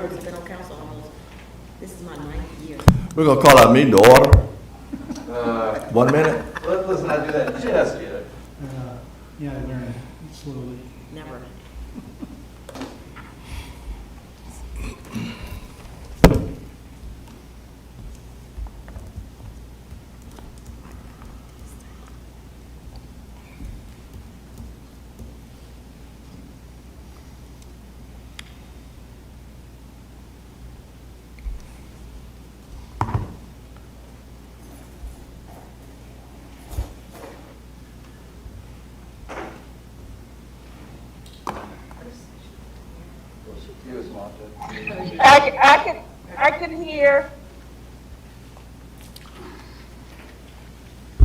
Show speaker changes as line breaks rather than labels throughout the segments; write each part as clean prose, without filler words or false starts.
terms, been on council almost, this is my 9th year.
We're gonna call our meeting to order. 1 minute.
Let's not do that just yet.
Yeah, I learned slowly.
Never.
He was wanted.
I can hear.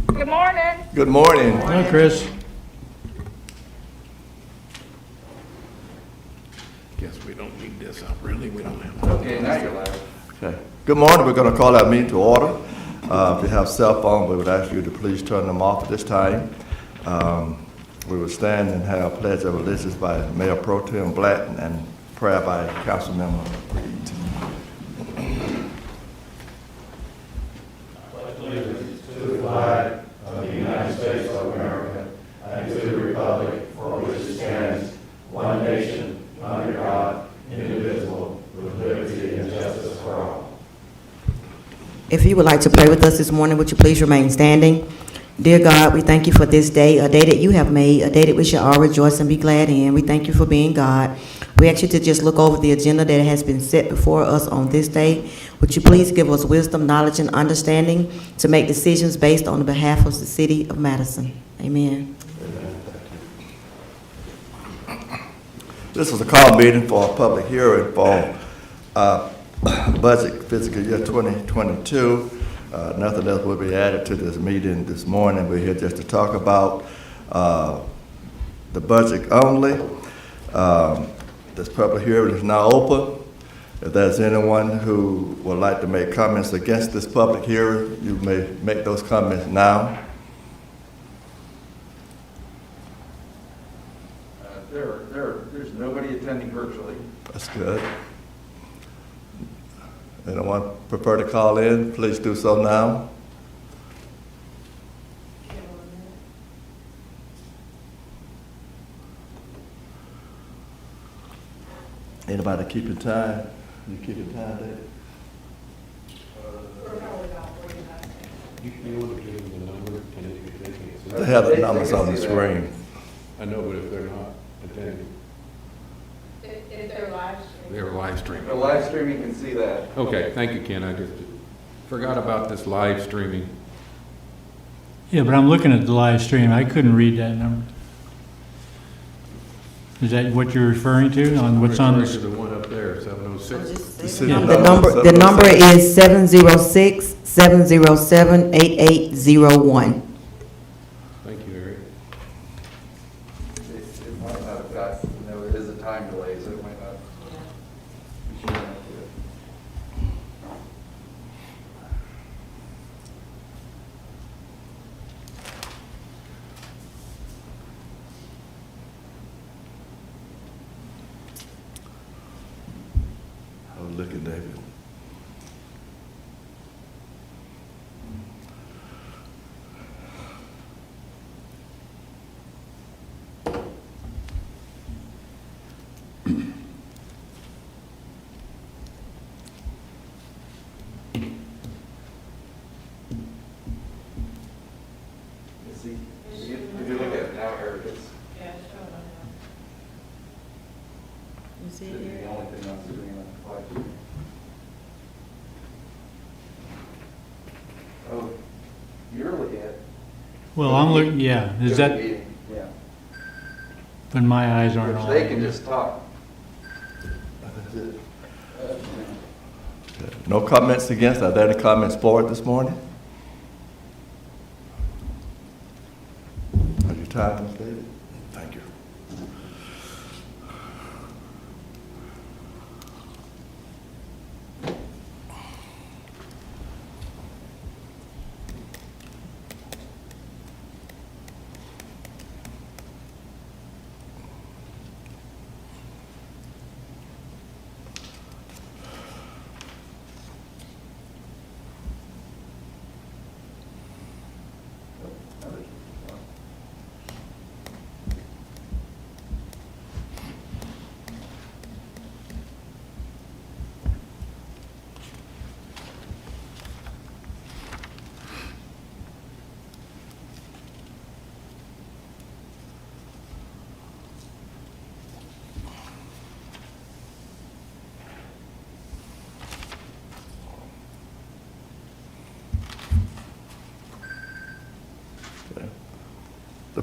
Good morning.
Good morning.
Hi, Chris.
Guess we don't need this up, really, we don't have.
Okay, now you're live.
Okay. Good morning. We're gonna call our meeting to order. If you have cell phone, we would ask you to please turn them off at this time. We will stand and have a pledge of allegiance by Mayor Pro Tem Blatton and prayer by Councilmember Reed.
If you would like to pray with us this morning, would you please remain standing? Dear God, we thank you for this day, a day that you have made, a day that we shall all rejoice and be glad in. We thank you for being God. We ask you to just look over the agenda that has been set before us on this day. Would you please give us wisdom, knowledge, and understanding to make decisions based on the behalf of the city of Madison. Amen.
This is a call meeting for a public hearing for budget fiscal year 2022. Nothing else will be added to this meeting this morning. We're here just to talk about the budget only. This public hearing is now open. If there's anyone who would like to make comments against this public hearing, you may make those comments now.
There's nobody attending virtually.
That's good. Anyone prefer to call in, please do so now. Anybody keeping time? You keeping time, David?
You want to give them the number?
They have the numbers on the screen.
I know, but if they're not attending,
If they're live streaming.
they're live streaming.
The live streaming can see that.
Okay, thank you, Ken, I just forgot about this live streaming.
Yeah, but I'm looking at the live stream. I couldn't read that number. Is that what you're referring to on what's on
Referring to
the?
the one up there, 706.
The city
The number is 706-707-8801.
Thank you, Eric.
It might not have got, it is a time delay, so it might not. You should not do it.
Oh, look at David.
You see, if you look at it now, Eric, it's
You see
should be the only thing on the screen on live stream. Oh, you're looking at.
Well, I'm looking, yeah, is
Good
that,
meeting, yeah.
but my eyes aren't
Which
on.
they can just talk.
No comments against, are there any comments for it this morning? Are you tired, Ms. David? Thank you.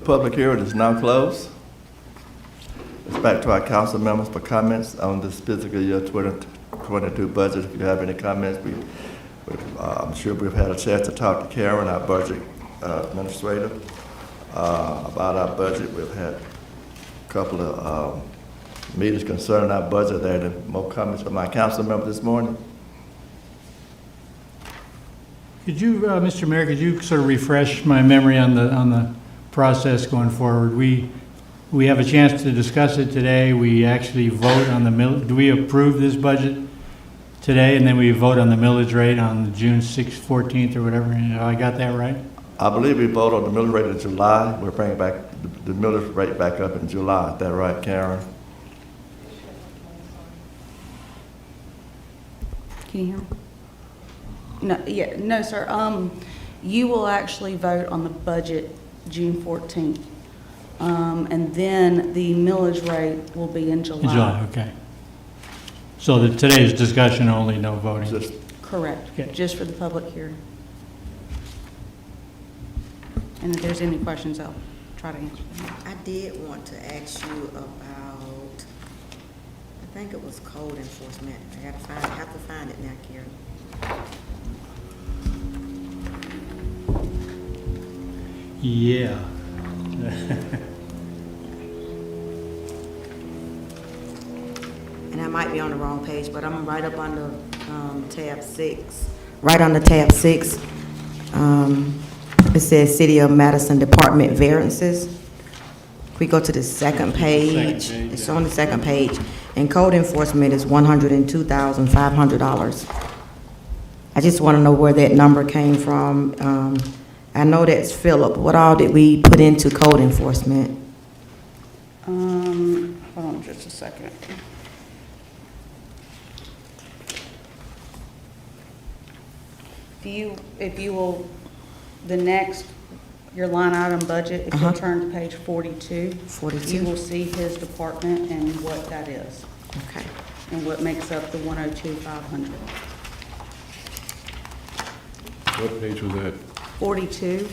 public hearing is now closed. It's back to our council members for comments on this fiscal year 2022 budget. If you have any comments, I'm sure we've had a chance to talk to Karen, our budget administrator, about our budget. We've had a couple of meetings concerning our budget. There are more comments from my council members this morning.
Could you, Mr. Mayor, could you sort of refresh my memory on the process going forward? We have a chance to discuss it today. We actually vote on do we approve this budget today, and then we vote on the millage rate on June 6th, 14th, or whatever? I got that right?
I believe we voted on the millage rate in July. We're bringing back the millage rate back up in July. Is that right, Karen?
Can you hear me? No, sir. You will actually vote on the budget June 14th. And then the millage rate will be in July.
In July, okay. So today's discussion only, no voting?
Just
Correct.
Okay.
Just for the public hearing. And if there's any questions, I'll try to answer them.
I did want to ask you about, I think it was code enforcement. I have to find it now, Karen.
Yeah.
And I might be on the wrong page, but I'm right up under tab 6. Right under tab 6, it says City of Madison Department variances. If we go to the second page,
Second page,
it's
yeah.
on the second page, and code enforcement is $102,500. I just want to know where that number came from. I know that's Philip. What all did we put into code enforcement?
Hold on just a second. If you will, the next, your line item budget, if you'll turn to page 42.
42.
You will see his department and what that is,
Okay.
and what makes up the 102,500.
What page was that?
42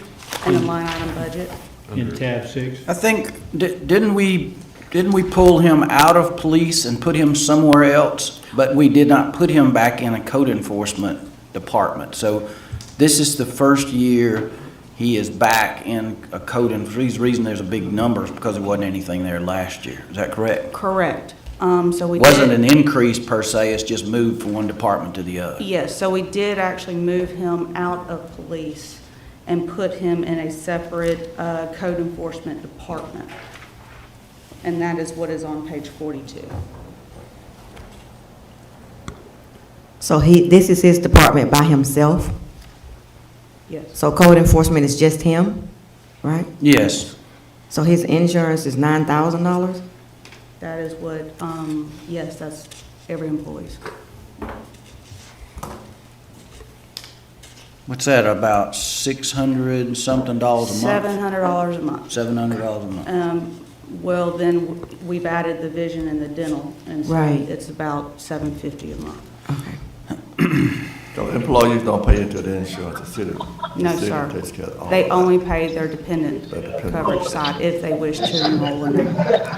in the line item budget.
In tab 6?
I think, didn't we pull him out of police and put him somewhere else? But we did not put him back in a code enforcement department. So this is the first year he is back in a code, and the reason there's a big number is because there wasn't anything there last year. Is that correct?
Correct. So we
Wasn't
did-
an increase per se, it's just moved from one department to the other.
Yes, so we did actually move him out of police and put him in a separate code enforcement department. And that is what is on page 42.
So this is his department by himself?
Yes,
So code enforcement is just him, right?
Yes.
So his insurance is $9,000?
that is what, yes, that's every employee's.
What's that, about $600 and something dollars a month?
$700 a month.
$700 a month.
Well, then we've added the vision and the dental, and so
Right.
it's about $750 a month.
Okay.
so employees don't pay into the insurance. The city
No,
city
sir.
takes care of all
They
that.
only pay their dependent
Their dependent.
coverage side if they wish to enroll in it.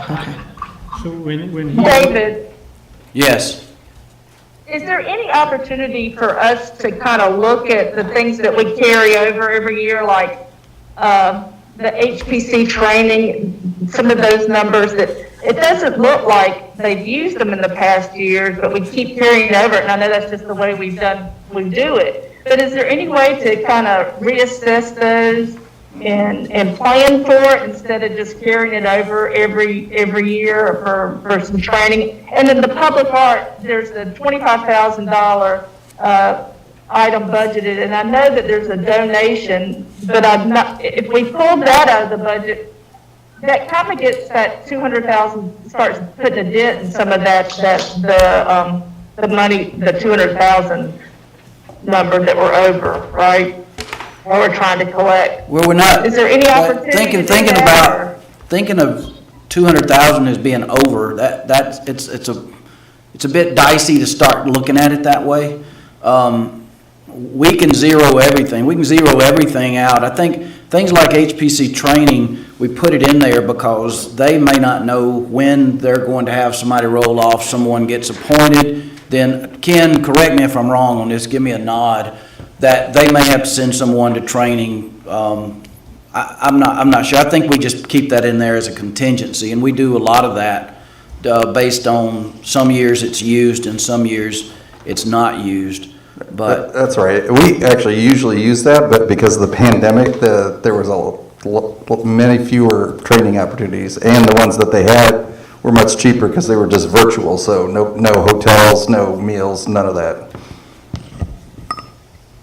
Okay.
So when he...
David,
Yes.
is there any opportunity for us to kind of look at the things that we carry over every year, like the HPC training, some of those numbers that, it doesn't look like they've used them in the past years, but we keep carrying over it, and I know that's just the way we do it. But is there any way to kind of reassess those and plan for it instead of just carrying it over every year for some training? And then the public art, there's a $25,000 item budgeted, and I know that there's a donation, but I'm not, if we pull that out of the budget, that kind of gets that 200,000, starts putting a dent in some of the money, the 200,000 number that we're over, right? Or we're trying to collect.
Well, we're not.
Is there any
but
opportunity to do
Thinking
that,
about,
or-
thinking of 200,000 as being over, it's a bit dicey to start looking at it that way. We can zero everything. We can zero everything out. I think things like HPC training, we put it in there because they may not know when they're going to have somebody roll off, someone gets appointed, then Ken, correct me if I'm wrong on this, give me a nod, that they may have to send someone to training. I'm not sure. I think we just keep that in there as a contingency, and we do a lot of that based on some years it's used and some years it's not used. But
That's right. We actually usually use that, but because of the pandemic, there was many fewer training opportunities, and the ones that they had were much cheaper because they were just virtual, so no hotels, no meals, none of that.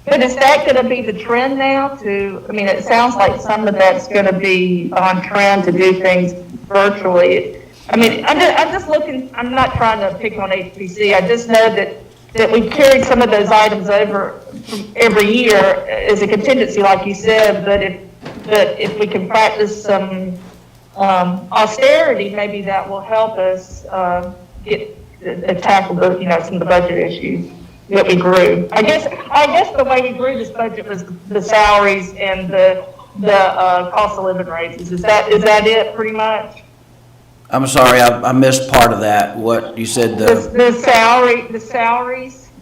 But is that gonna be the trend now to, I mean, it sounds like some of that's gonna be on trend to do things virtually. I mean, I'm just looking, I'm not trying to pick on HPC, I just know that we carried some of those items over from every year as a contingency, like you said, but if we can practice some austerity, maybe that will help us tackle the, some of the budget issues that we grew. I guess the way we grew this budget was the salaries and the cost of living raises. Is that it pretty much?
I'm sorry, I missed part of that. What you said,
The salaries,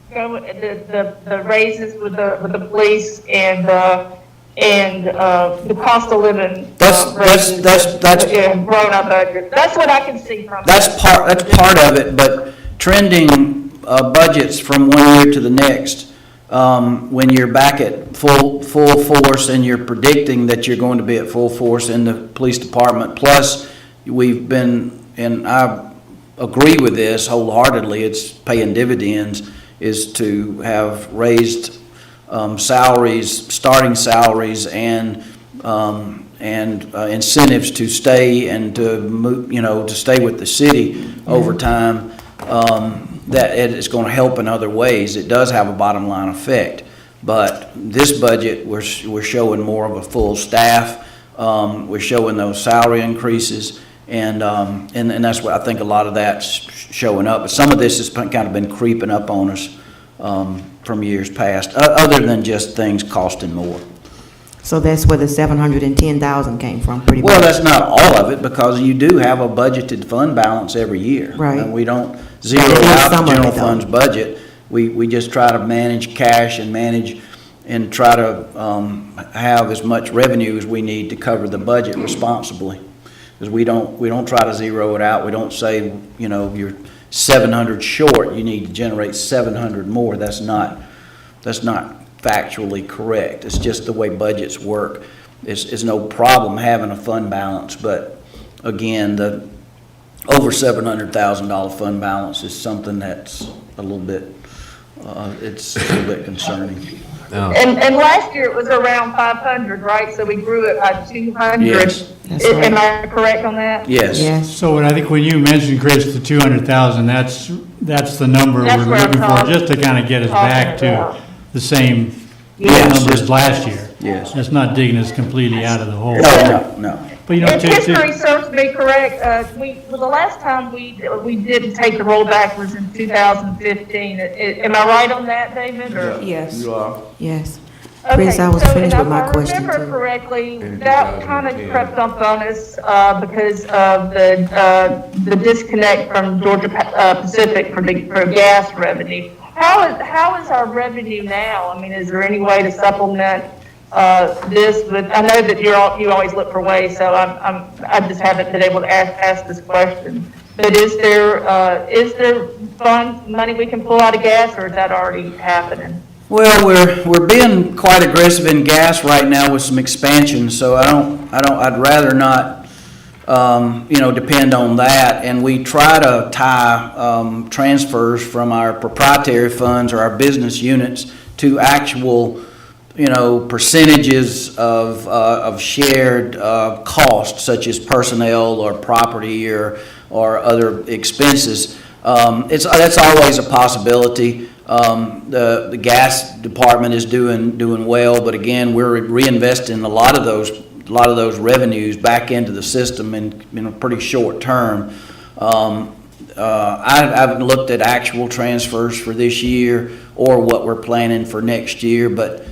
the raises with the police and the cost of living.
That's
grown up budget. That's what I can see from.
that's part of it, but trending budgets from one year to the next, when you're back at full force and you're predicting that you're going to be at full force in the police department, plus we've been, and I agree with this wholeheartedly, it's paying dividends, is to have raised salaries, starting salaries, and incentives to stay and to move, to stay with the city over time. That it is going to help in other ways. It does have a bottom line effect, but this budget we're showing more of a full staff. We're showing those salary increases, and that's what I think a lot of that's showing up. But some of this has kind of been creeping up on us from years past, other than just things costing more.
So that's where the 710,000 came from, pretty much?
Well, that's not all of it, because you do have a budgeted fund balance every year.
Right.
And we don't zero
But it is
out
some
the
of
general
it, though.
fund's budget. We just try to manage cash and try to have as much revenue as we need to cover the budget responsibly. Because we don't try to zero it out. We don't say, you're 700 short, you need to generate 700 more. That's not factually correct. It's just the way budgets work. It's no problem having a fund balance, but again, the over $700,000 fund balance is something that's a little bit, it's a little bit concerning.
And last year it was around 500, right? So we grew it by 200.
Yes.
That's right.
Am I correct on that?
Yes.
Yes.
So I think when you mentioned, Chris, the 200,000, that's the number
That's
we're
what I'm
looking for,
talking-
just to kind of get us back
talking
to
about.
the same
Yes.
number as last year.
Yes.
That's not digging us completely out of the hole.
No.
But
If history serves me correct, the last time we didn't take the rollback was in 2015. Am I right on that, David? Or?
Yes.
You are.
Yes.
Okay,
Chris, I was
so,
finished
and
with my
if
question,
I remember
too.
correctly,
In
that kind of
2010.
crept up on us because of the disconnect from Georgia Pacific for gas revenue. How is our revenue now? I mean, is there any way to supplement this with? I know that you always look for ways, so I just haven't been able to ask this question. But is there money we can pull out of gas, or is that already happening?
Well, we're being quite aggressive in gas right now with some expansion, so I'd rather not, depend on that. And we try to tie, transfers from our proprietary funds or our business units to actual, percentages of shared, costs, such as personnel or property or other expenses. That's always a possibility. The gas department is doing well, but again, we're reinvesting a lot of those revenues back into the system in a pretty short term. I haven't looked at actual transfers for this year or what we're planning for next year, but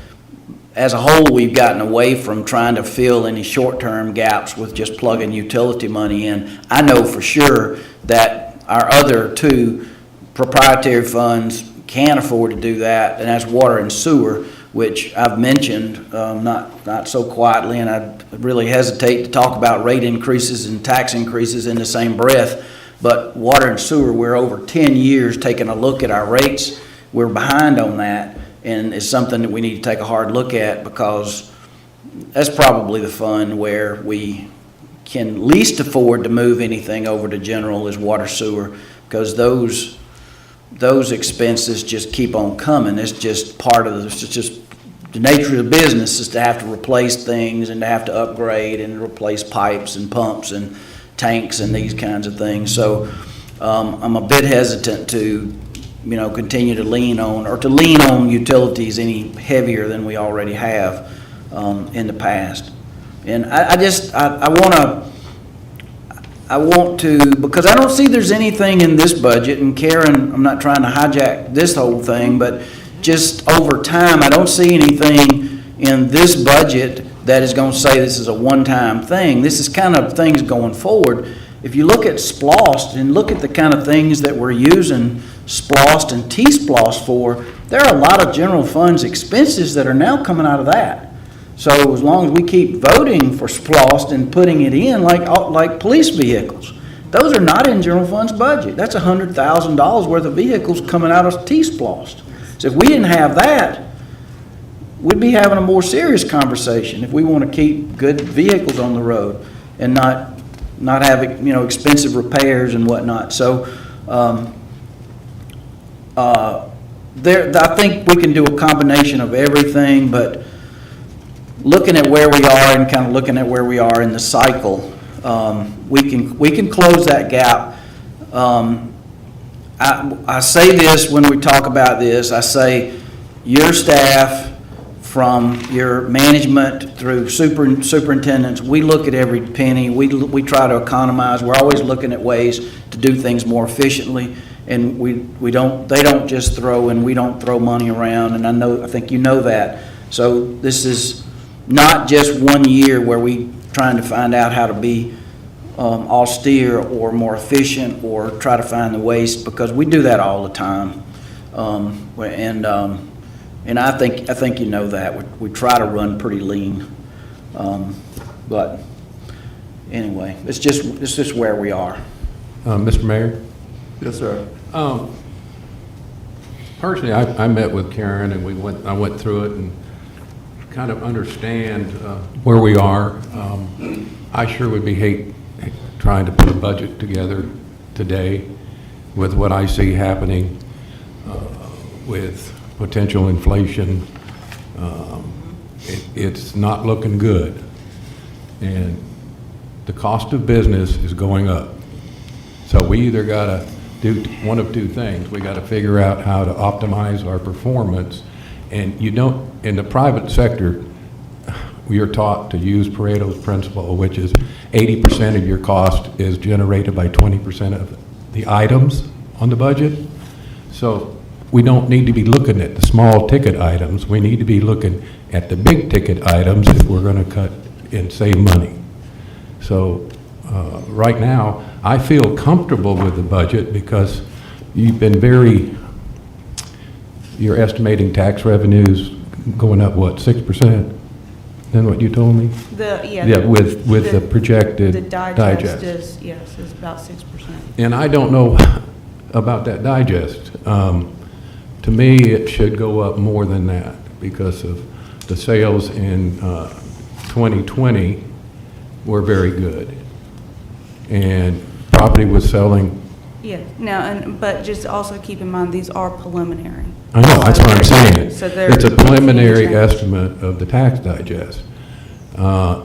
as a whole, we've gotten away from trying to fill any short-term gaps with just plugging utility money in. I know for sure that our other two proprietary funds can afford to do that, and that's water and sewer, which I've mentioned, not so quietly, and I really hesitate to talk about rate increases and tax increases in the same breath. But water and sewer, we're over 10 years taking a look at our rates. We're behind on that, and it's something that we need to take a hard look at, because that's probably the fund where we can least afford to move anything over to general is water sewer, because those expenses just keep on coming. It's just part of it's just the nature of the business is to have to replace things and to have to upgrade and replace pipes and pumps and tanks and these kinds of things. So I'm a bit hesitant to, continue to lean on utilities any heavier than we already have in the past. And I want to, because I don't see there's anything in this budget, and Karen, I'm not trying to hijack this whole thing, but just over time, I don't see anything in this budget that is going to say this is a one-time thing. This is kind of things going forward. If you look at SPLOST and look at the kind of things that we're using SPLOST and T-SPLOST for, there are a lot of general funds expenses that are now coming out of that. So as long as we keep voting for SPLOST and putting it in, like police vehicles, those are not in general fund's budget. That's $100,000 worth of vehicles coming out of T-SPLOST. So if we didn't have that, we'd be having a more serious conversation if we want to keep good vehicles on the road and not have expensive repairs and whatnot. So I think we can do a combination of everything, but looking at where we are and kind of looking at where we are in the cycle, we can close that gap. I say this when we talk about this. I say your staff, from your management through superintendents, we look at every penny. We try to economize. We're always looking at ways to do things more efficiently, and they don't just throw, and we don't throw money around. And I think you know that. So this is not just 1 year where we trying to find out how to be austere or more efficient or try to find the waste, because we do that all the time. And I think you know that. We try to run pretty lean. But anyway, it's just where we are.
Mr. Mayor?
Yes, sir.
Personally, I met with Karen, and I went through it and kind of understand where we are. I sure would hate trying to put a budget together today with what I see happening with potential inflation. It's not looking good, and the cost of business is going up. So we either got to do one of two things. We got to figure out how to optimize our performance, and in the private sector, we are taught to use Pareto's principle, which is 80% of your cost is generated by 20% of the items on the budget. So we don't need to be looking at the small ticket items. We need to be looking at the big ticket items if we're going to cut and save money. So right now, I feel comfortable with the budget because you've been you're estimating tax revenues going up, what, 6%? Than what you told me? With the projected
The
digest.
is about 6%.
And I don't know about that digest. To me, it should go up more than that because of the sales in 2020 were very good. And property was selling.
Yeah, but just also keep in mind, these are preliminary.
I know, that's what I'm saying.
So they're-
It's a preliminary estimate of the tax digest.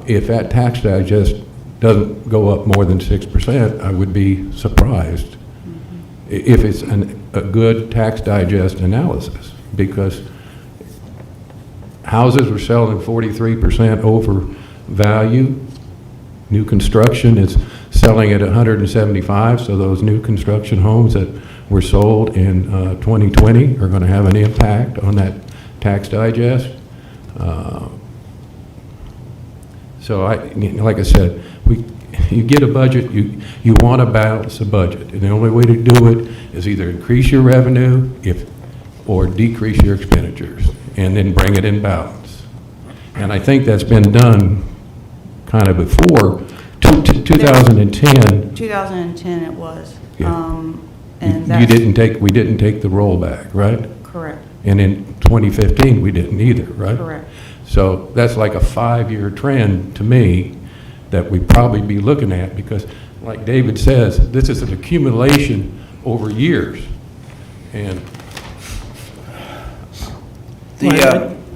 If that tax digest doesn't go up more than 6%, I would be surprised if it's a good tax digest analysis, because houses are selling 43% over value. New construction is selling at 175, so those new construction homes that were sold in 2020 are going to have an impact on that tax digest. So like I said, you get a budget, you want to balance the budget. And the only way to do it is either increase your revenue or decrease your expenditures, and then bring it in balance. And I think that's been done kind of before. 2010,
2010 it was.
Yeah.
And
we
that's
didn't take the rollback, right?
correct,
And in 2015, we didn't either, right?
correct.
So that's like a 5-year trend to me that we probably be looking at, because like David says, this is an accumulation over years. And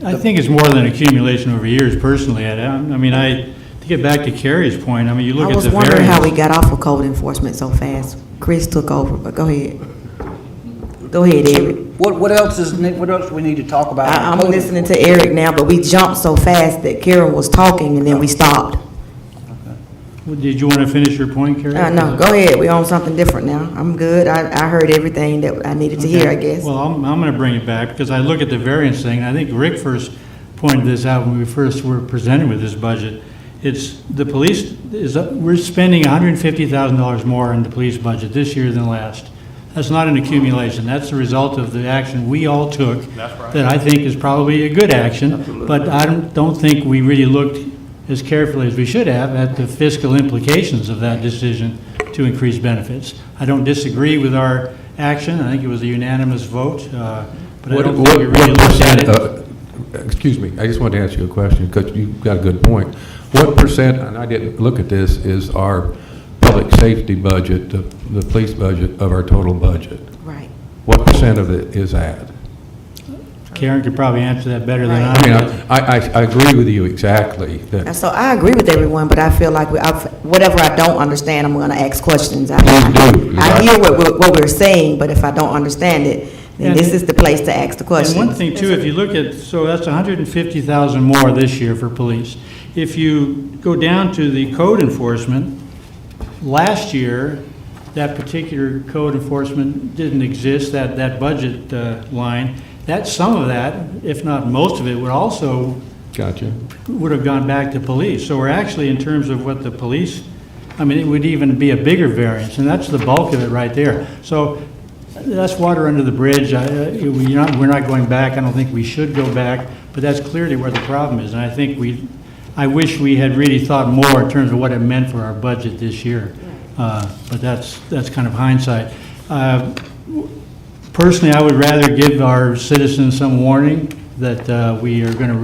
I think it's more than accumulation over years personally. To get back to Carrie's point, I mean, you look
I
at
was
the
wondering how we
variance.
got off of code enforcement so fast. Chris took over, but go ahead. Go ahead, Eric.
What else do we need to talk about?
I'm listening to Eric now, but we jumped so fast that Karen was talking and then we stopped.
Did you want to finish your point, Carrie?
No, go ahead. We're on something different now. I'm good. I heard everything that I needed to hear, I guess.
Well, I'm going to bring it back, because I look at the variance thing, and I think Rick first pointed this out when we first were presented with this budget. It's, the police we're spending $150,000 more in the police budget this year than last. That's not an accumulation. That's the result of the action we all took. That's right. That I think is probably a good action. Absolutely. But I don't think we really looked as carefully as we should have at the fiscal implications of that decision to increase benefits. I don't disagree with our action. I think it was a unanimous vote, but I don't think we really looked at it.
Excuse me, I just wanted to ask you a question, because you've got a good point. What percent, and I didn't look at this, is our public safety budget, the police budget, of our total budget?
Right.
What percent of it is that?
Karen could probably answer that better than
Right.
I mean, I agree with you exactly that.
So I agree with everyone, but I feel like whatever I don't understand, I'm going to ask questions. I
do.
I hear what we're saying, but if I don't understand it, then
And-
this is the place to ask the
And
questions.
one thing too, if you look at, so that's 150,000 more this year for police. If you go down to the code enforcement, last year, that particular code enforcement didn't exist, that budget line. Some of that, if not most of it,
Gotcha.
would have gone back to police. So we're actually, in terms of what the police, it would even be a bigger variance, and that's the bulk of it right there. So that's water under the bridge. We're not going back. I don't think we should go back, but that's clearly where the problem is. And I think I wish we had really thought more in terms of what it meant for our budget this year. But that's kind of hindsight. Personally, I would rather give our citizens some warning that we are going to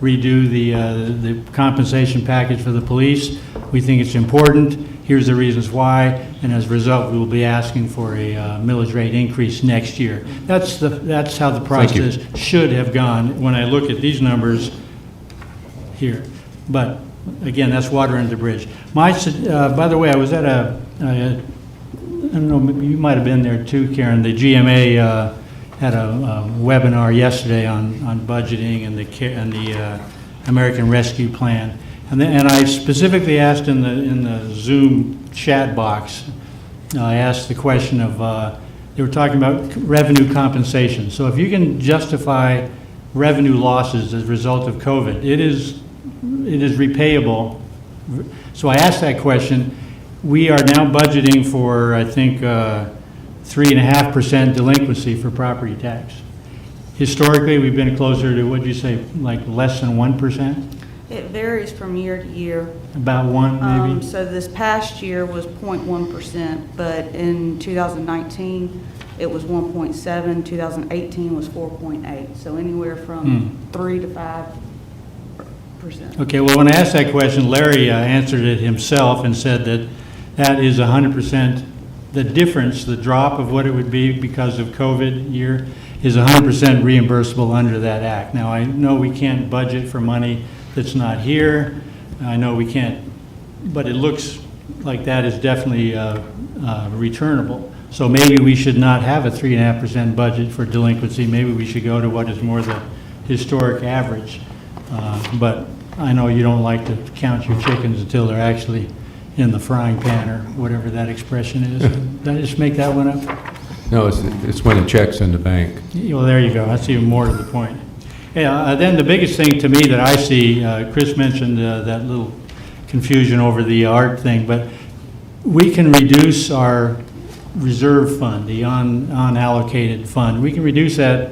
redo the compensation package for the police. We think it's important. Here's the reasons why, and as a result, we will be asking for a millage rate increase next year. That's how the
Thank you.
process should have gone when I look at these numbers here. But again, that's water under the bridge. By the way, I was at I don't know, maybe you might have been there too, Karen. The GMA had a webinar yesterday on budgeting and the American Rescue Plan. And I specifically asked in the Zoom chat box, I asked the question of, they were talking about revenue compensation. So if you can justify revenue losses as a result of COVID, it is repayable. So I asked that question. We are now budgeting for, I think, 3.5% delinquency for property tax. Historically, we've been closer to, what'd you say, like less than 1%?
It varies from year to year.
About 1, maybe?
So this past year was 0.1%, but in 2019, it was 1.7, 2018 was 4.8, so anywhere from 3 to 5%.
Okay, well, when I asked that question, Larry answered it himself and said that is 100%, the difference, the drop of what it would be because of COVID year is 100% reimbursable under that act. Now, I know we can't budget for money that's not here. I know we can't, but it looks like that is definitely returnable. So maybe we should not have a 3.5% budget for delinquency. Maybe we should go to what is more the historic average. But I know you don't like to count your chickens until they're actually in the frying pan, or whatever that expression is. Did I just make that one up?
No, it's when the check's in the bank.
Well, there you go. That's even more to the point. Yeah, then the biggest thing to me that I see, Chris mentioned that little confusion over the art thing, but we can reduce our reserve fund, the unallocated fund. We can reduce that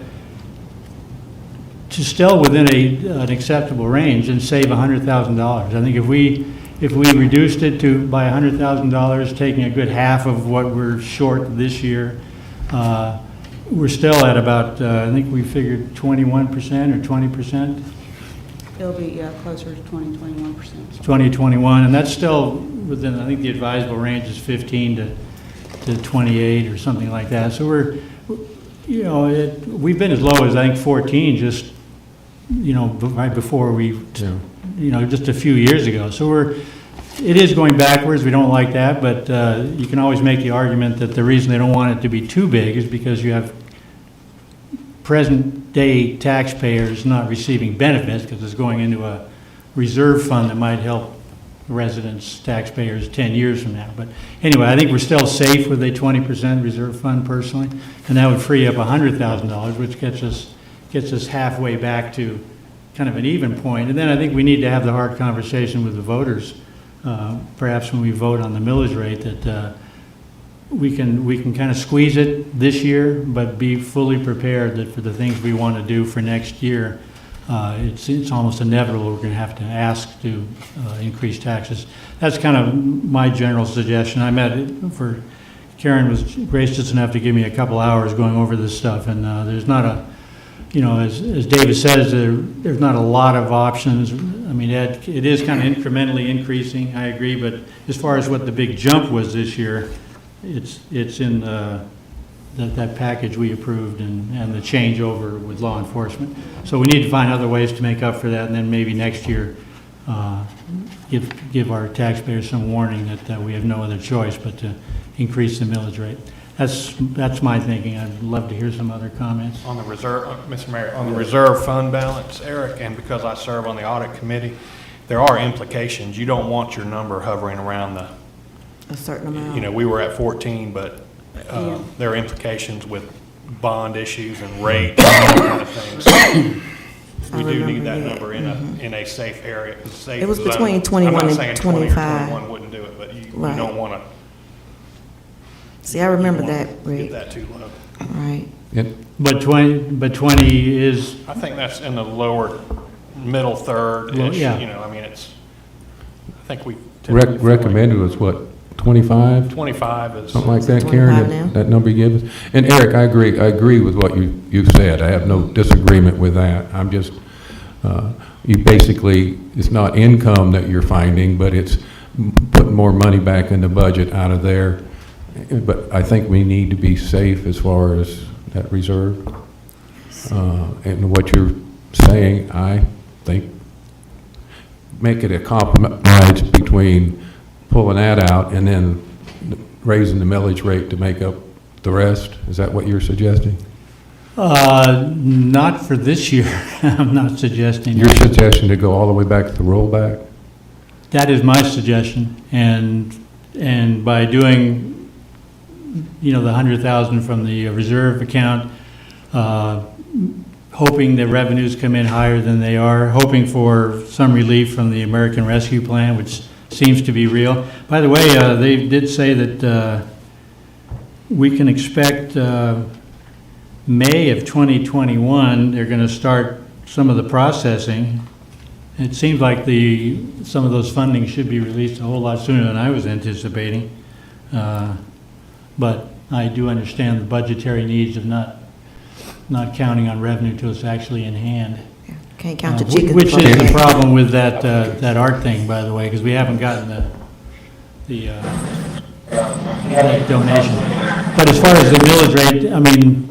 to still within an acceptable range and save $100,000. I think if we reduced it by $100,000, taking a good half of what we're short this year, we're still at about, I think we figured 21% or 20%,
It'll be closer to 20-21%.
2021, and that's still within, I think the advisable range is 15 to 28 or something like that. So we're, you know, we've been as low as, I think, 14 just, you know, right before we, you know, just a few years ago. So it is going backwards. We don't like that, but you can always make the argument that the reason they don't want it to be too big is because you have present-day taxpayers not receiving benefits because it's going into a reserve fund that might help residents, taxpayers 10 years from now. But anyway, I think we're still safe with a 20% reserve fund personally, and that would free up $100,000, which gets us halfway back to kind of an even point. And then I think we need to have the hard conversation with the voters, perhaps when we vote on the millage rate, that we can kind of squeeze it this year, but be fully prepared that for the things we want to do for next year, it's almost inevitable we're going to have to ask to increase taxes. That's kind of my general suggestion. Karen was gracious enough to give me a couple hours going over this stuff, and there's not a, you know, as David says, there's not a lot of options. I mean, it is kind of incrementally increasing, I agree, but as far as what the big jump was this year, it's in that package we approved and the changeover with law enforcement. So we need to find other ways to make up for that, and then maybe next year give our taxpayers some warning that we have no other choice but to increase the millage rate. That's my thinking. I'd love to hear some other comments.
On the reserve, Mr. Mayor, on the reserve fund balance, Eric, and because I serve on the audit committee, there are implications. You don't want your number hovering around
A certain amount.
you know, we were at 14, but there are implications with bond issues and rates and that kind of thing. So we do need that number in a safe area. Safe
It was
zone.
between 21
I'm not
and
saying 20 or
25.
21 wouldn't do it, but you
Right.
don't want to
See, I remember that,
get
Rick.
that too low.
Right.
But 20 is,
I think that's in the lower, middle third-ish,
yeah.
you know, I mean, I think we. typically feel like
Recommended was what, 25?
25 is.
Something like that,
25
Karen,
now?
that number you gave us? And Eric, I agree with what you said. I have no disagreement with that. I'm just, you basically, it's not income that you're finding, but it's putting more money back in the budget out of there. But I think we need to be safe as far as that reserve. And what you're saying, I think, make it a compromise between pulling that out and then raising the millage rate to make up the rest. Is that what you're suggesting?
not for this year. I'm not suggesting.
Your suggestion to go all the way back to the rollback?
That is my suggestion, and by doing, you know, the 100,000 from the reserve account, hoping that revenues come in higher than they are, hoping for some relief from the American Rescue Plan, which seems to be real. By the way, they did say that we can expect May of 2021, they're going to start some of the processing. It seems like some of those funding should be released a whole lot sooner than I was anticipating. But I do understand the budgetary needs of not counting on revenue till it's actually in hand.
Can't count your chickens.
Which
before
is
they
the
hatch.
problem with that art thing, by the way, because we haven't gotten the donation. But as far as the millage rate, I mean,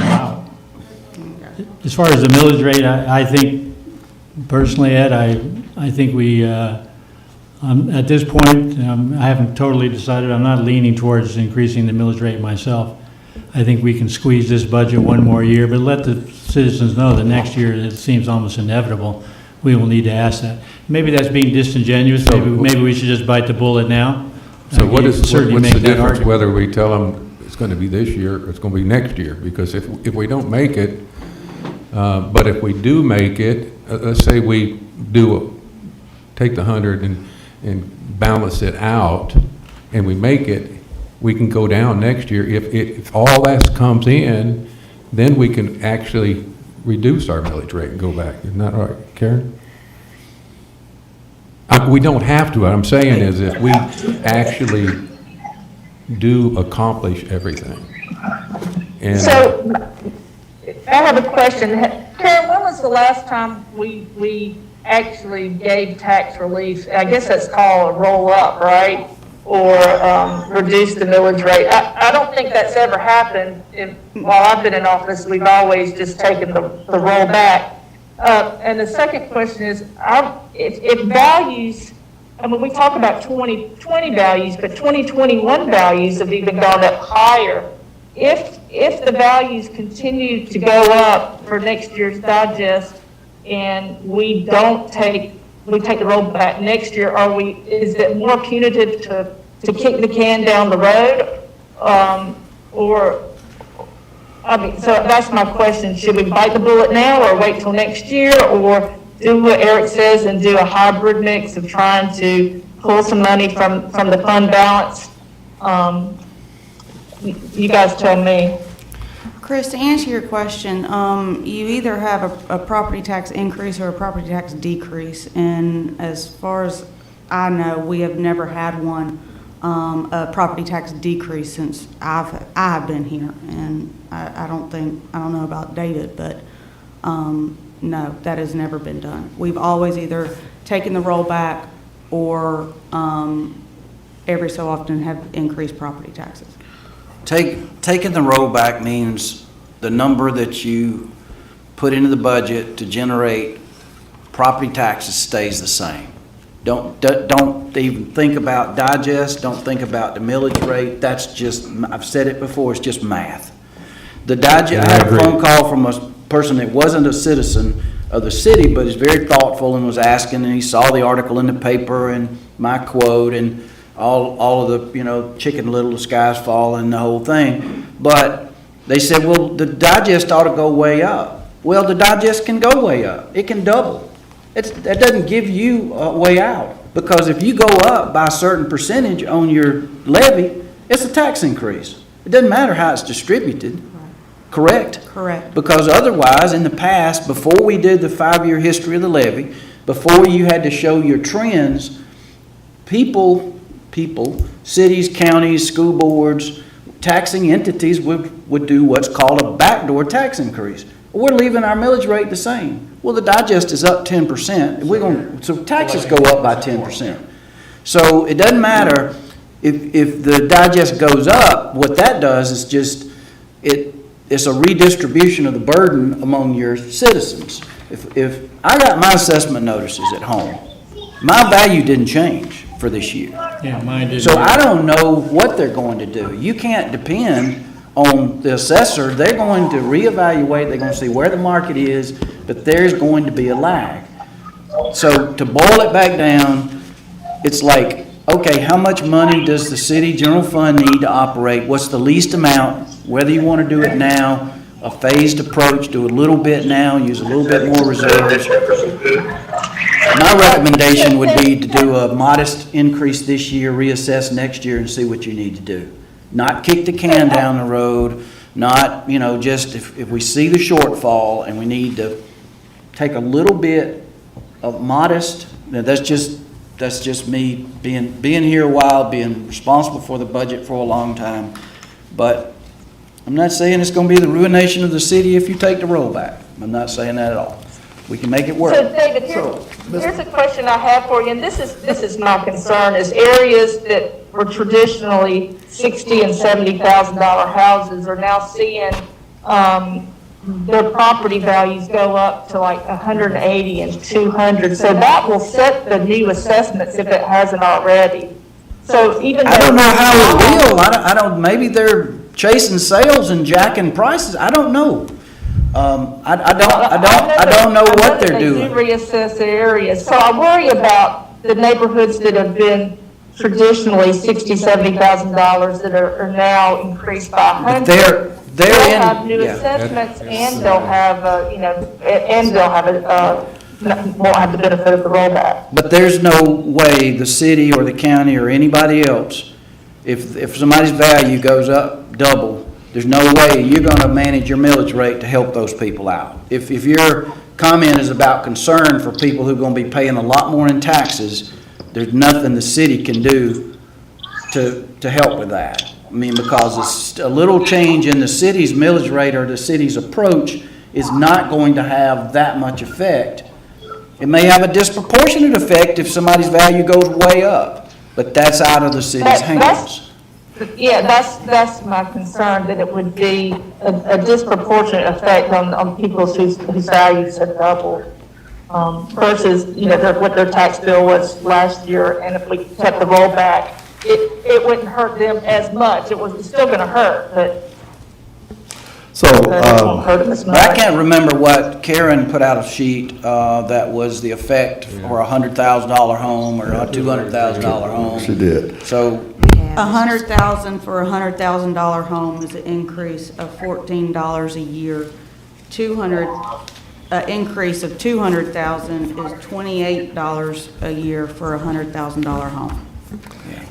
wow. As far as the millage rate, I think, personally, Ed, I think we, at this point, I haven't totally decided. I'm not leaning towards increasing the millage rate myself. I think we can squeeze this budget one more year, but let the citizens know that next year, it seems almost inevitable, we will need to ask that. Maybe that's being disingenuous. Maybe we should just bite the bullet now.
So
You can certainly
what's
make
the
that
difference
argument.
whether we tell them it's going to be this year, or it's going to be next year, because if we don't make it, but if we do make it, let's say we do take the 100 and balance it out, and we make it, we can go down next year. If all that comes in, then we can actually reduce our millage rate and go back. Isn't that right, Karen? We don't have to. What I'm saying is if we actually do accomplish everything. And
So, I have a question. Karen, when was the last time we actually gave tax relief? I guess that's called a roll-up, right? Or reduce the millage rate. I don't think that's ever happened. While I've been in office, we've always just taken the roll back. And the second question is, if values, I mean, we talk about 2020 values, but 2021 values have even gone up higher. If the values continue to go up for next year's digest and we take the roll back next year, is it more punitive to kick the can down the road? So that's my question. Should we bite the bullet now or wait till next year, or do what Eric says and do a hybrid mix of trying to pull some money from the fund balance? You guys tell me.
Chris, to answer your question, you either have a property tax increase or a property tax decrease, and as far as I know, we have never had one, a property tax decrease since I've been here, and I don't know about David, but no, that has never been done. We've always either taken the rollback or every so often have increased property taxes.
Taking the rollback means the number that you put into the budget to generate property taxes stays the same. Don't even think about digest, don't think about the millage rate. That's just, I've said it before, it's just math. The digest, I had a phone call from a person that wasn't a citizen of the city, but is very thoughtful and was asking, and he saw the article in the paper and my quote and all of the, Chicken Little, the sky's falling, the whole thing. But they said, well, the digest ought to go way up. Well, the digest can go way up. It can double. That doesn't give you a way out, because if you go up by a certain percentage on your levy, it's a tax increase. It doesn't matter how it's distributed, correct?
Correct.
Because otherwise, in the past, before we did the 5-year history of the levy, before you had to show your trends, people, cities, counties, school boards, taxing entities would do what's called a backdoor tax increase. We're leaving our millage rate the same. Well, the digest is up 10%. So taxes go up by 10%. So it doesn't matter if the digest goes up. What that does is just it's a redistribution of the burden among your citizens. If I got my assessment notices at home, my value didn't change for this year.
Yeah, mine did.
So I don't know what they're going to do. You can't depend on the assessor. They're going to reevaluate, they're going to see where the market is, but there's going to be a lag. So to boil it back down, it's like, okay, how much money does the city general fund need to operate? What's the least amount? Whether you want to do it now, a phased approach, do a little bit now, use a little bit more reserves. My recommendation would be to do a modest increase this year, reassess next year, and see what you need to do. Not kick the can down the road, not, just if we see the shortfall and we need to take a little bit of modest, that's just me being here a while, being responsible for the budget for a long time. But I'm not saying it's going to be the ruination of the city if you take the rollback. I'm not saying that at all. We can make it work.
So David, here's a question I have for you, and this is my concern, is areas that were traditionally $60,000 and $70,000 houses are now seeing their property values go up to like 180 and 200. So that will set the new assessments if it hasn't already. So even
I don't know how it will. I don't. Maybe they're chasing sales and jacking prices. I don't know. I don't know what they're doing.
They do reassess the areas. So I worry about the neighborhoods that have been traditionally $60,000-$70,000 that are now increased by
But
100.
they're
They'll
in,
have new
yeah.
assessments and they'll have, and they'll have won't have the benefit of the rollback.
But there's no way the city or the county or anybody else, if somebody's value goes up double, there's no way you're gonna manage your millage rate to help those people out. If your comment is about concern for people who are gonna be paying a lot more in taxes, there's nothing the city can do to help with that. I mean, because it's a little change in the city's millage rate or the city's approach is not going to have that much effect. It may have a disproportionate effect if somebody's value goes way up, but that's out of the city's hands.
Yeah, that's my concern, that it would be a disproportionate effect on people whose values have doubled, versus, what their tax bill was last year, and if we kept the rollback, it wouldn't hurt them as much. It's still gonna hurt, but
So,
it won't hurt them as much.
But I can't remember what Karen put out a sheet that was the effect for a $100,000 home or a $200,000 home.
she did.
So,
$100,000 for a $100,000 home is an increase of $14 a year. Increase of $200,000 is $28 a year for a $100,000 home.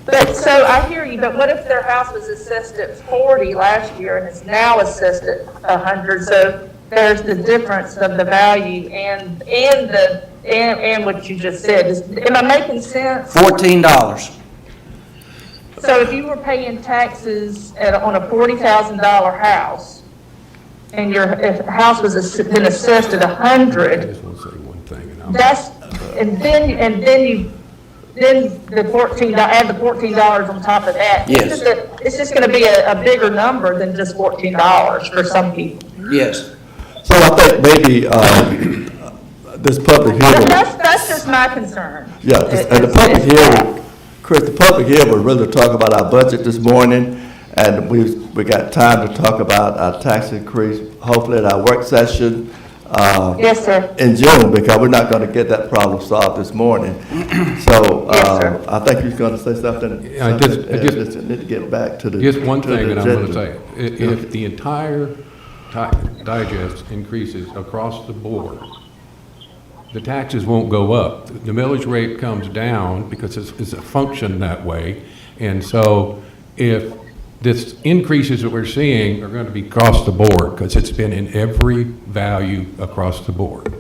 But, so I hear you, but what if their house was assessed at 40 last year and is now assessed at 100? So there's the difference of the value and what you just said. Am I making sense?
$14.
So if you were paying taxes on a $40,000 house, and if the house was been assessed at
I
100,
just want to say one thing, and I'm.
then the add the $14 on top of that.
Yes.
It's just gonna be a bigger number than just $14 for some people.
Yes.
So I think maybe, this public
But
hearing,
that's just my concern.
yeah, and the public hearing, Chris, the public hearing was really to talk about our budget this morning, and we got time to talk about our tax increase, hopefully at our work session,
Yes, sir.
in June, because we're not gonna get that problem solved this morning. So,
Yes, sir.
I think you're gonna say something.
Yeah, I just-
Need to get back to the.
Just one
to the
thing that I'm going to
agenda.
say. If the entire digest increases across the board, the taxes won't go up. The millage rate comes down because it's a function that way. And so if this increases that we're seeing are going to be across the board, because it's been in every value across the board.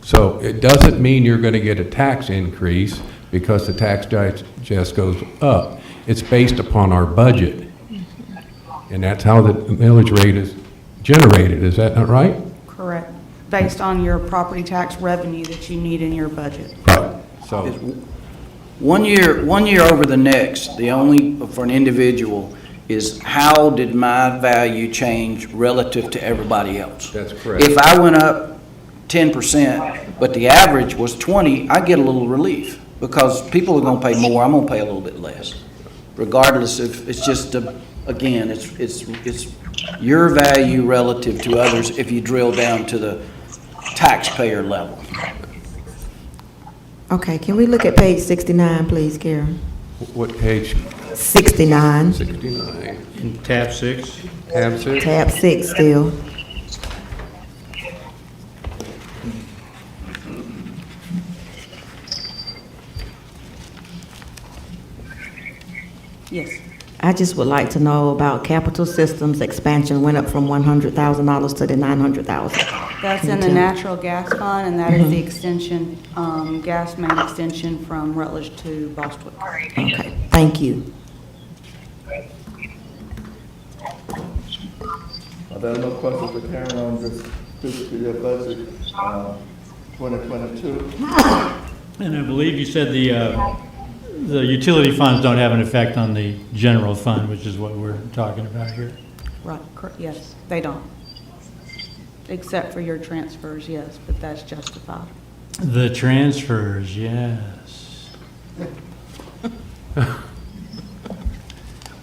So it doesn't mean you're going to get a tax increase because the tax digest goes up. It's based upon our budget. And that's how the millage rate is generated, is that not right?
Correct. Based on your property tax revenue that you need in your budget.
Right. So,
One year over the next, the only, for an individual, is how did my value change relative to everybody else?
That's correct.
If I went up 10%, but the average was 20, I get a little relief, because people are gonna pay more, I'm gonna pay a little bit less. Regardless if, it's just, again, it's your value relative to others if you drill down to the taxpayer level.
Okay, can we look at page 69, please, Karen?
what page?
69,
69.
Tab 6.
Tab 6?
tab 6 still.
Yes.
I just would like to know about capital systems expansion went up from $100,000 to the $900,000.
That's in the natural gas fund, and that is the extension, gas main extension from Rutledge to Bostwick.
Okay, thank you.
Are there no questions for Karen on this fiscal year budget, 2022?
And I believe you said the utility funds don't have an effect on the general fund, which is what we're talking about here.
Right, yes, they don't. Except for your transfers, yes, but that's justified.
The transfers, yes.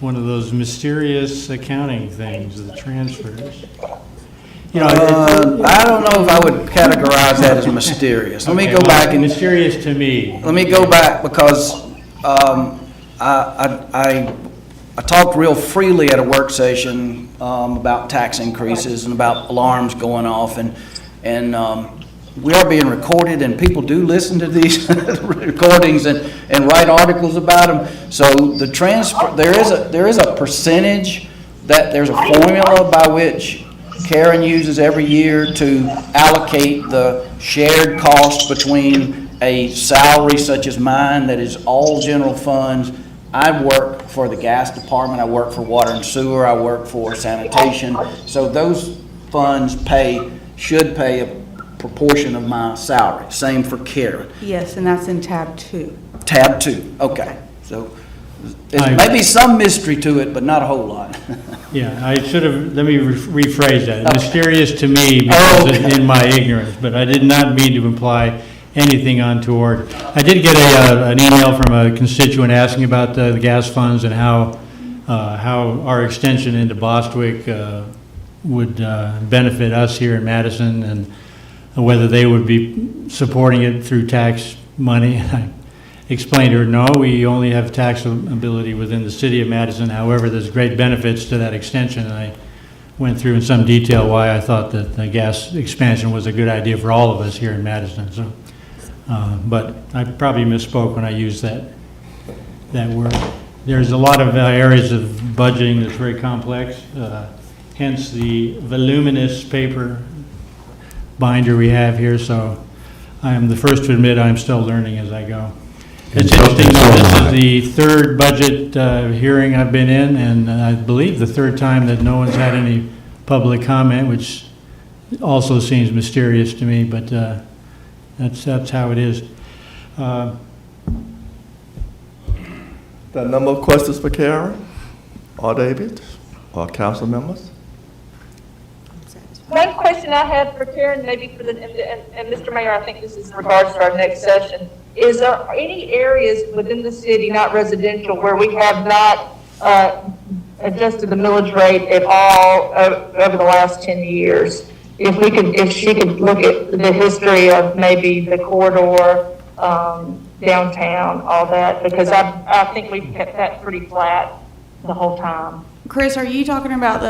One of those mysterious accounting things, the transfers. You know,
I don't know if I would categorize that as mysterious. Let me
okay,
go
well,
back and,
mysterious to me.
let me go back because I talked real freely at a work session about tax increases and about alarms going off, and we are being recorded, and people do listen to these recordings and write articles about them. So the transfer, there is a percentage that there's a formula by which Karen uses every year to allocate the shared cost between a salary such as mine that is all general funds. I work for the gas department, I work for water and sewer, I work for sanitation. So those funds should pay a proportion of my salary. Same for Karen.
Yes, and that's in tab 2.
Tab 2, okay. So there may be some mystery to it, but not a whole lot.
Yeah, I should have, let me rephrase that. Mysterious to me because in my ignorance, but I did not mean to imply anything untoward. I did get an email from a constituent asking about the gas funds and how our extension into Bostwick would benefit us here in Madison, and whether they would be supporting it through tax money. I explained to her, no, we only have tax ability within the city of Madison. However, there's great benefits to that extension, and I went through in some detail why I thought that the gas expansion was a good idea for all of us here in Madison. So, but I probably misspoke when I used that word. There's a lot of areas of budgeting that's very complex, hence the voluminous paper binder we have here, so I am the first to admit I'm still learning as I go. It's interesting, though, this is the third budget hearing I've been in, and I believe the third time that no one's had any public comment, which also seems mysterious to me, but that's how it is.
There are no more questions for Karen or David or council members?
One question I had for Karen, maybe for and Mr. Mayor, I think this is in regards to our next session. Is there any areas within the city, not residential, where we have not adjusted the millage rate at all over the last 10 years? If she could look at the history of maybe the corridor, downtown, all that, because I think we've kept that pretty flat the whole time.
Chris, are you talking about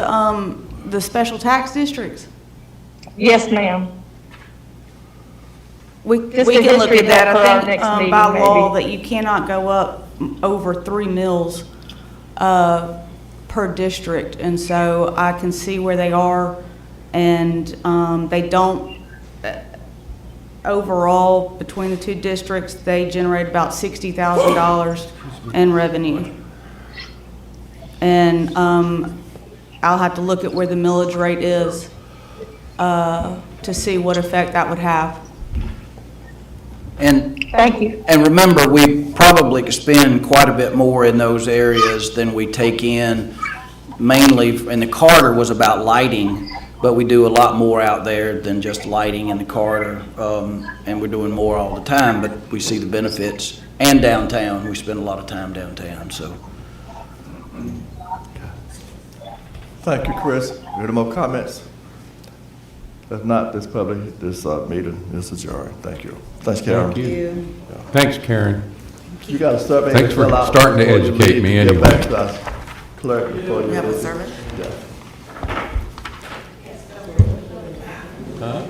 the special tax districts?
Yes, ma'am.
We
Just the
can look
history
at that.
of that for our
I think
next meeting,
by law
maybe.
that you cannot go up over 3 mills per district. And so I can see where they are, and they don't, overall, between the two districts, they generate about $60,000 in revenue. And I'll have to look at where the millage rate is to see what effect that would have.
And
Thank you.
And remember, we probably spend quite a bit more in those areas than we take in, mainly, and the corridor was about lighting, but we do a lot more out there than just lighting in the corridor, and we're doing more all the time, but we see the benefits. And downtown, we spend a lot of time downtown, so.
Thank you, Chris. Any more comments? If not, this meeting is adjourned. Thank you. Thanks, Karen.
Thank you. Thanks, Karen.
You got a survey.
Thanks for
to fill out
starting to
before you
educate
leave.
me
Get
anyway.
back to us, clerk, before you
You have a
leave.
survey?
Yeah.